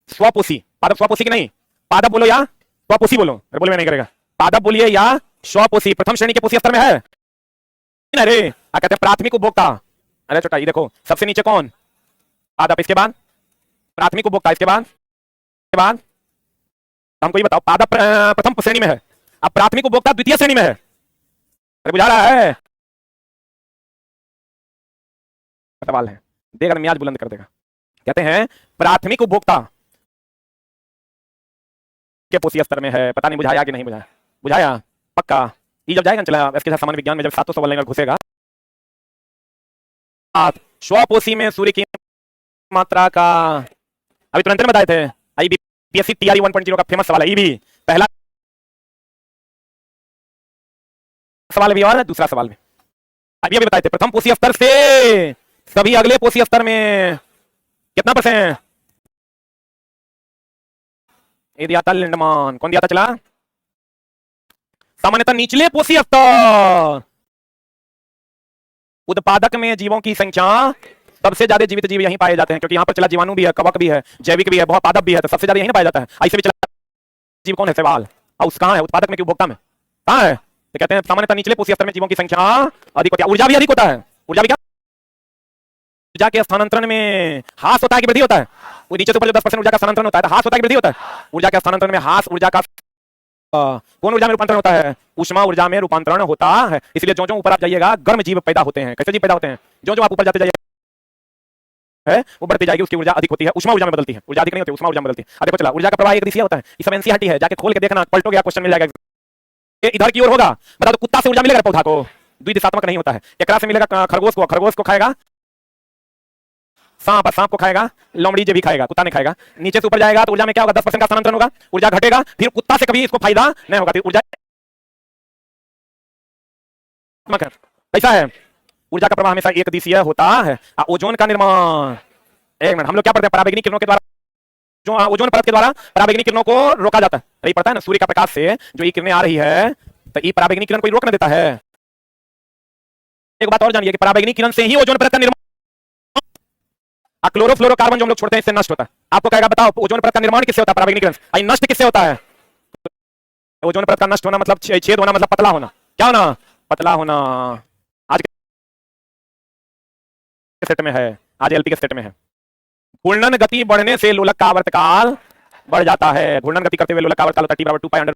स्वपोषी, पादप स्वपोषी की नहीं, पादप बोलो या स्वपोषी बोलो? अरे बोले मैं नहीं करेगा, पादप बोलिए या स्वपोषी। प्रथम श्रेणी के पोषी स्तर में है। अरे कहते हैं प्राथमिक उपभोक्ता। अरे छोटा ये देखो, सबसे नीचे कौन? पादप, इसके बाद प्राथमिक उपभोक्ता, इसके बाद हमको ये बताओ, पादप प्रथम श्रेणी में है, अब प्राथमिक उपभोक्ता द्वितीय श्रेणी में है। अरे बुझा रहा है? सवाल है, देगा मियाज बुलंद कर देगा। कहते हैं प्राथमिक उपभोक्ता के पोषी स्तर में है। पता नहीं बुझाया कि नहीं बुझाया? बुझाया पक्का। ये जब जाएगा चला इसके साथ सामान्य विज्ञान में, जब 700 सवाल लेकर घुसेगा, स्वपोषी में सूर्य की मात्रा का अभी तुरंत बताए थे। आईबीपीएससी टीआरई 1.0 का फेमस सवाल है। ये भी पहला सवाल भी और दूसरा सवाल भी अभी बताए थे। प्रथम पोषी स्तर से सभी अगले पोषी स्तर में कितना परसेंट? ये दिया था लिंडमान। कौन दिया था चला? सामान्यतः निचले पोषी स्तर। उत्पादक में जीवों की संख्या, सबसे ज्यादा जीवित जीव यहीं पाए जाते हैं, क्योंकि यहाँ पर चला जीवाणु भी है, कवक भी है, जैविक भी है, बहुत पादप भी है, तो सबसे ज्यादा यहीं पाया जाता है। ऐसे भी चला जीव कौन है? सवाल। और उस कहाँ है? उत्पादक में कि उपभोक्ता में? कहाँ है? तो कहते हैं सामान्यतः निचले पोषी स्तर में जीवों की संख्या अधिक होती है। ऊर्जा भी अधिक होता है। ऊर्जा भी क्या? ऊर्जा के स्थानांतरण में ह्रास होता है कि वृद्धि होता है? वो नीचे से ऊपर जो 10% ऊर्जा का स्थानांतरण होता है, तो ह्रास होता है कि वृद्धि होता है? ऊर्जा के स्थानांतरण में ह्रास, ऊर्जा का कौन ऊर्जा में रूपांतरण होता है? ऊष्मा ऊर्जा में रूपांतरण होता है। इसलिए जो जो ऊपर आप जाइएगा गर्म जीव पैदा होते हैं। कैसे जीव पैदा होते हैं? जो जो आप ऊपर जाते जाइए है वो बढ़ती जाएगी, उसकी ऊर्जा अधिक होती है, उष्मा ऊर्जा में बदलती है, ऊर्जा अधिक नहीं होती, उष्मा ऊर्जा में बदलती है। अब देखो चला, ऊर्जा का प्रवाह एक दिशा होता है, ये सब एनसीईआरटी है, जाके खोल के देखना, पलटोगे या क्वेश्चन मिल जाएगा। ये इधर की ओर होगा, बताओ तो कुत्ता से ऊर्जा मिलेगा पौधा को? द्विदिशात्मक नहीं होता है। एकरा से मिलेगा खरगोश को, खरगोश को खाएगा सांप, सांप को खाएगा लोमड़ी, जे भी खाएगा, कुत्ता नहीं खाएगा। नीचे से ऊपर जाएगा तो ऊर्जा में क्या होगा, 10% का स्थानांतरण होगा, ऊर्जा घटेगा, फिर कुत्ता से कभी इसको फायदा नहीं होगा, फिर ऊर्जा ऐसा है। ऊर्जा का प्रवाह हमेशा एक दिशीय होता है। ओजोन का निर्माण, एक मिनट, हम लोग क्या पढ़ते हैं, पराबैंगनी किरणों के द्वारा, जो ओजोन परत के द्वारा पराबैंगनी किरणों को रोका जाता है। यही पड़ता है ना, सूर्य का प्रकाश से जो ये किरणें आ रही है, तो ये पराबैंगनी किरण कोई रोक नहीं देता है। एक बात और जानिए कि पराबैंगनी किरण से ही ओजोन परत का निर्माण, क्लोरोफ्लोरोकार्बन जो हम लोग छोड़ते हैं इससे नष्ट होता है। आपको कहेगा बताओ ओजोन परत का निर्माण किससे होता है, पराबैंगनी किरण से, नष्ट किससे होता है? ओजोन परत का नष्ट होना मतलब छेद होना, मतलब पतला होना। क्या होना? पतला होना। आज के सेट में है, आज एलपी के सेट में है। घूर्णन गति बढ़ने से लोलक का आवर्तकाल बढ़ जाता है। घूर्णन गति करते हुए लोलक का आवर्तकाल होता है T = 2π/।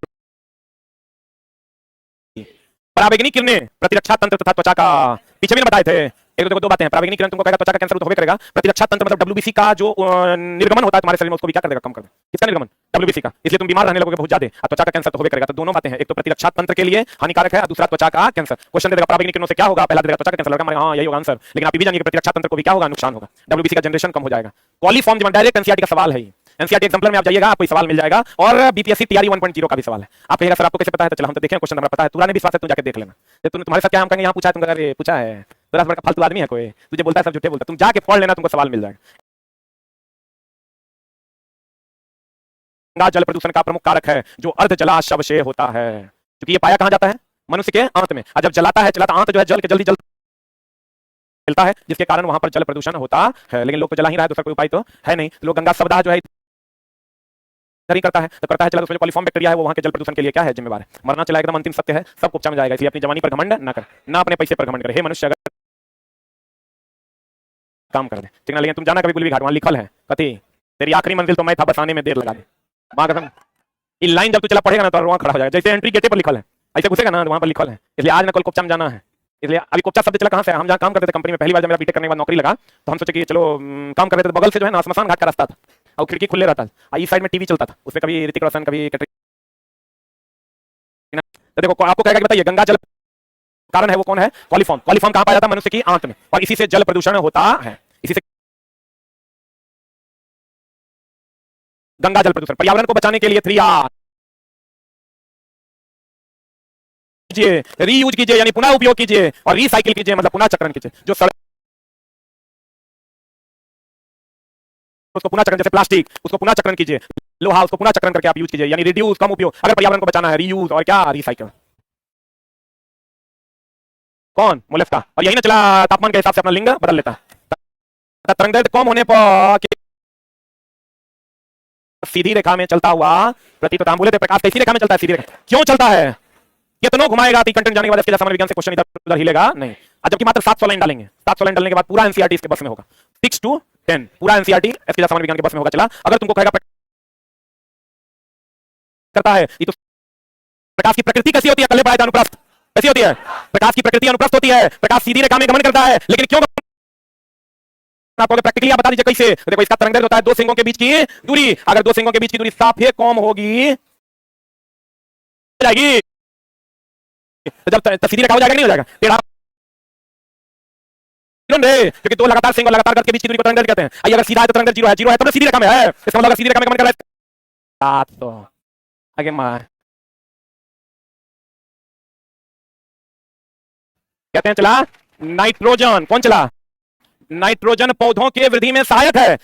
पराबैंगनी किरणें प्रतिरक्षा तंत्र तथा त्वचा का, पीछे भी बताए थे। एक दो बातें हैं। पराबैंगनी किरण तुमको कहेगा त्वचा का कैंसर तो होबे करेगा। प्रतिरक्षा तंत्र मतलब डब्ल्यूबीसी का जो निर्गमन होता है तुम्हारे शरीर में, उसको भी क्या कर देगा, कम कर देगा। किसका निर्गमन? डब्ल्यूबीसी का। इसलिए तुम बीमार रहने लगोगे बहुत ज्यादा, त्वचा का कैंसर तो होबे करेगा। तो दोनों बातें हैं, एक तो प्रतिरक्षा तंत्र के लिए हानिकारक है, दूसरा त्वचा का कैंसर। क्वेश्चन देगा पराबैंगनी किरणों से क्या होगा, पहला देगा त्वचा का कैंसर, लगा हां यही होगा आंसर। लेकिन आप ये भी जानिए कि प्रतिरक्षा तंत्र को भी क्या होगा, नुकसान होगा, डब्ल्यूबीसी का जनरेशन कम हो जाएगा। कॉलीफॉर्म जब डायरेक्ट एनसीईआरटी का सवाल है, एनसीईआरटी एग्जाम्पलर में आप जाइएगा, आपको सवाल मिल जाएगा। और बीपीएससी टीआरई 1.0 का भी सवाल है। आप कहेगा सर आपको कैसे पता है, तो चलो हम तो देखें क्वेश्चन, हमें पता है, तुरा ने विश्वास है, तुम जाके देख लेना। जब तुमने तुम्हारे साथ क्या हम कहेंगे, यहाँ पूछा है, तुम अरे पूछा है, तेरा बड़ा फालतू आदमी है कोई, तुझे बोलता है सब झूठे बोलता है, तुम जाके पढ़ लेना, तुमको सवाल मिल जाएगा। गंगा जल प्रदूषण का प्रमुख कारक है, जो अर्ध जलाशय से होता है, क्योंकि ये पाया कहां जाता है, मनुष्य के आंत में। और जब जलाता है, चलाता आंत जो है जल के जल्दी जलता है, जिसके कारण वहां पर जल प्रदूषण होता है। लेकिन लोग तो जला ही रहा है, दूसरा कोई उपाय तो है नहीं। लोग गंगा शब्द जो है करता है तो करता है, चला उसमें कॉलीफॉर्म बैक्टीरिया है, वो वहां के जल प्रदूषण के लिए क्या है जिम्मेवार है। मरना चला एकदम अंतिम सत्य है, सब उपचार में जाएगा। इसलिए अपनी जवानी पर घमंड ना कर, ना अपने पैसे पर घमंड करे। हे मनुष्य, अगर काम कर दे ठीक ना, लेकिन तुम जाना कभी गुलवी घाट, वहां लिखल है कति तेरी आखिरी मंजिल तो मैं था, बस आने में देर लगा दे। वहां कसम ये लाइन जब तू चला पड़ेगा ना तो वहां खड़ा हो जाएगा, जैसे एंट्री गेटे पर लिखल है ऐसे घुसेगा ना, वहां पर लिखल है। इसलिए आज ना कल कोपचा में जाना है। इसलिए अभी कोपचा शब्द चला कहां से, हम जहां काम करते थे कंपनी में, पहली बार जब मेरा बीटेक करने के बाद नौकरी लगा, तो हम सोचे कि चलो काम कर रहे थे, बगल से जो है ना श्मशान घाट का रास्ता था, और खिड़की खुले रहता था, इस साइड में टीवी चलता था, उसमें कभी ऋतिक रोशन, कभी तो देखो आपको कहेगा कि बताइए गंगा जल कारण है वो कौन है, कॉलीफॉर्म। कॉलीफॉर्म कहां पाया जाता है, मनुष्य की आंत में, और इसी से जल प्रदूषण होता है। इसी से गंगा जल प्रदूषण। पर्यावरण को बचाने के लिए 3R कीजिए, रीयूज कीजिए यानी पुनः उपयोग कीजिए, और रिसाइकिल कीजिए मतलब पुनः चक्रण कीजिए। जो उसको पुनः चक्रण, जैसे प्लास्टिक उसको पुनः चक्रण कीजिए, लोहा उसको पुनः चक्रण करके आप यूज कीजिए, यानी रिड्यूस कम उपयोग। अगर पर्यावरण को बचाना है, रीयूज और क्या रिसाइकिल। कौन मोलेफ का, और यही ना चला तापमान के हिसाब से अपना लिंग बदल लेता है। तरंगदैर्घ्य कम होने पर सीधी रेखा में चलता हुआ प्रतीत होता है। हम बोले थे प्रकाश कैसी रेखा में चलता है, सीधी रेखा। क्यों चलता है, कितनों घुमाएगा कंटेंट जाने के बाद इसके सामान्य विज्ञान से क्वेश्चन इधर उधर हिलेगा नहीं। जबकि मात्र 700 लाइन डालेंगे, 700 लाइन डालने के बाद पूरा एनसीईआरटी इसके बस में होगा। 6 to 10 पूरा एनसीईआरटी इसके सामान्य विज्ञान के बस में होगा। चला अगर तुमको कहेगा करता है, ये तो प्रकाश की प्रकृति कैसी होती है, कल पढ़ाया था, अनुप्रस्थ कैसी होती है, प्रकाश की प्रकृति अनुप्रस्थ होती है। प्रकाश सीधी रेखा में गमन करता है, लेकिन क्यों आपको प्रैक्टिकली आप बता दीजिए कैसे। देखो इसका तरंगदैर्घ्य होता है दो सिंगों के बीच की दूरी। अगर दो सिंगों के बीच की दूरी साफे कम होगी जाएगी, तो जब सीधी रेखा हो जाएगा नहीं हो जाएगा टेढ़ा, क्योंकि दो लगातार सिंग और लगातार के बीच की दूरी को तरंगदैर्घ्य कहते हैं। अगर सीधा है तो तरंगदैर्घ्य 0 है, 0 है तो सीधी रेखा में है। इसका मतलब सीधी रेखा में गमन कर रहा है 700 आगे मां कहते हैं। चला नाइट्रोजन, कौन चला, नाइट्रोजन पौधों के वृद्धि में सहायक है।